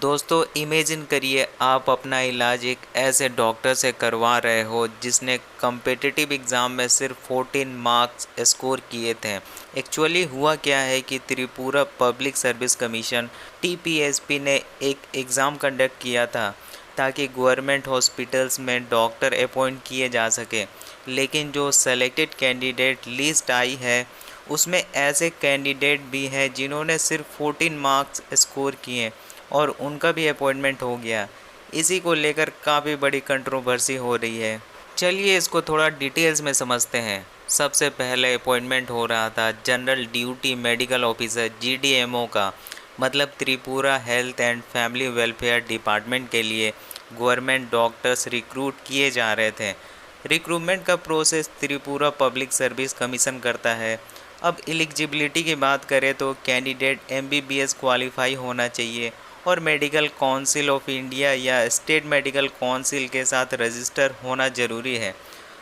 दोस्तों इमेजिन करिए आप अपना इलाज एक ऐसे डॉक्टर से करवा रहे हो जिसने कम्पिटिटिव एग्ज़ाम में सिर्फ 14 मार्क्स स्कोर किए थे। एक्चुअली हुआ क्या है कि त्रिपुरा पब्लिक सर्विस कमीशन टीपीएसपी ने एक एग्ज़ाम कंडक्ट किया था ताकि गवर्नमेंट हॉस्पिटल्स में डॉक्टर अपॉइंट किए जा सके। लेकिन जो सेलेक्टेड कैंडिडेट लिस्ट आई है उसमें ऐसे कैंडिडेट भी हैं जिन्होंने सिर्फ 14 मार्क्स स्कोर किए और उनका भी अपॉइंटमेंट हो गया। इसी को लेकर काफ़ी बड़ी कंट्रोवर्सी हो रही है। चलिए इसको थोड़ा डिटेल्स में समझते हैं। सबसे पहले अपॉइंटमेंट हो रहा था general duty medical officer GDMO का, मतलब Tripura health and family welfare department के लिए गवर्नमेंट डॉक्टर्स रिक्रूट किए जा रहे थे। रिक्रूटमेंट का process Tripura public service commission करता है। अब एलिजिबिलिटी की बात करें तो कैंडिडेट एमबीबीएस क्वालिफाई होना चाहिए और मेडिकल काउंसिल ऑफ इंडिया या स्टेट मेडिकल काउंसिल के साथ रजिस्टर होना ज़रूरी है।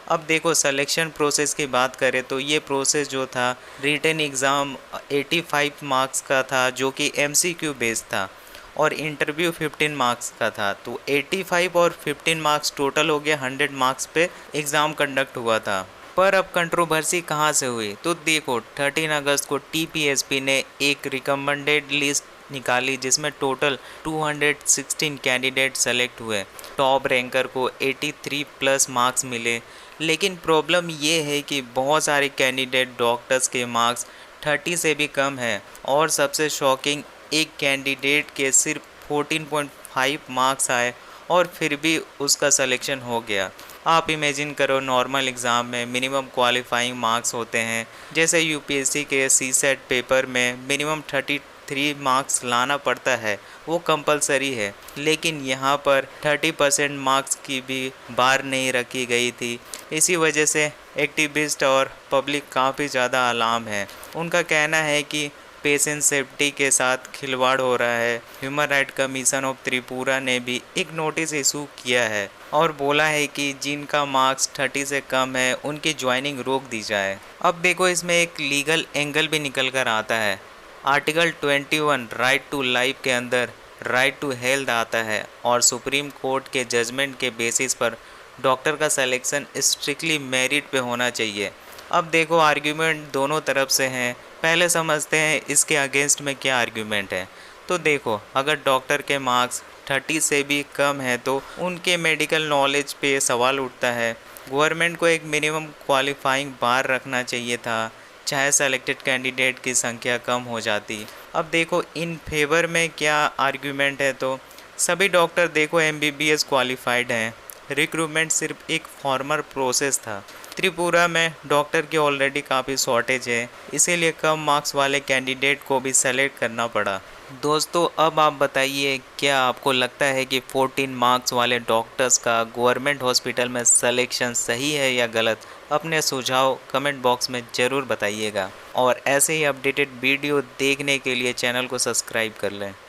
अब देखो सिलेक्शन प्रोसेस की बात करें तो ये प्रोसेस जो था रिटन एग्ज़ाम 85 मार्क्स का था जो कि एमसीक्यू बेस्ड था और इंटरव्यू 15 मार्क्स का था। तो 85 और 15 मार्क्स टोटल हो गया 100 मार्क्स पे एग्ज़ाम कंडक्ट हुआ था। पर अब कंट्रोवर्सी कहाँ से हुई तो देखो 13 अगस्त को टीपीएसपी ने एक रिकमेंडेड लिस्ट निकाली जिसमें टोटल 216 कैंडिडेट सेलेक्ट हुए। टॉप रैंकर को 83 प्लस मार्क्स मिले। लेकिन प्रॉब्लम ये है कि बहुत सारे कैंडिडेट डॉक्टर्स के मार्क्स 30 से भी कम है और सबसे शॉकिंग एक कैंडिडेट के सिर्फ 14.5 मार्क्स आए और फिर भी उसका सिलेक्शन हो गया। आप इमेजिन करो नॉर्मल एग्ज़ाम में मिनिमम क्वालिफाइंग मार्क्स होते हैं, जैसे यूपीएससी के सीसेट पेपर में मिनिमम 33 मार्क्स लाना पड़ता है, वो कंपलसरी है। लेकिन यहाँ पर 30% मार्क्स की भी बार नहीं रखी गई थी। इसी वजह से एक्टिविस्ट और पब्लिक काफ़ी ज़्यादा अलार्म है। उनका कहना है कि पेशेंट सेफ्टी के साथ खिलवाड़ हो रहा है। Human right commission of Tripura ने भी एक नोटिस इशू किया है और बोला है कि जिनका मार्क्स 30 से कम है उनकी ज्वाइनिंग रोक दी जाए। अब देखो इसमें एक लीगल एंगल भी निकल कर आता है। आर्टिकल 21 राइट टू लाइफ के अंदर राइट टू हेल्थ आता है और सुप्रीम कोर्ट के जजमेंट के बेसिस पर डॉक्टर का सिलेक्शन स्ट्रिक्टली मेरिट पे होना चाहिए। अब देखो आर्ग्यूमेंट दोनों तरफ से हैं। पहले समझते हैं इसके अगेंस्ट में क्या आर्ग्यूमेंट है। तो देखो अगर डॉक्टर के मार्क्स 30 से भी कम है तो उनके मेडिकल नॉलेज पे सवाल उठता है। गवर्नमेंट को एक मिनिमम क्वालिफाइंग बार रखना चाहिए था, चाहे सेलेक्टेड कैंडिडेट की संख्या कम हो जाती। अब देखो इन फेवर में क्या आर्ग्यूमेंट है तो सभी डॉक्टर देखो एमबीबीएस क्वालिफाइड हैं। रिक्रूटमेंट सिर्फ एक फॉर्मल प्रोसेस था। त्रिपुरा में डॉक्टर की ऑलरेडी काफ़ी शॉर्टेज है, इसीलिए कम मार्क्स वाले कैंडिडेट को भी सेलेक्ट करना पड़ा। दोस्तों अब आप बताइए क्या आपको लगता है कि 14 मार्क्स वाले डॉक्टर्स का गवर्नमेंट हॉस्पिटल में सिलेक्शन सही है या गलत? अपने सुझाव कमेंट बॉक्स में ज़रूर बताइएगा और ऐसे ही अपडेटेड वीडियो देखने के लिए चैनल को सब्सक्राइब कर लें।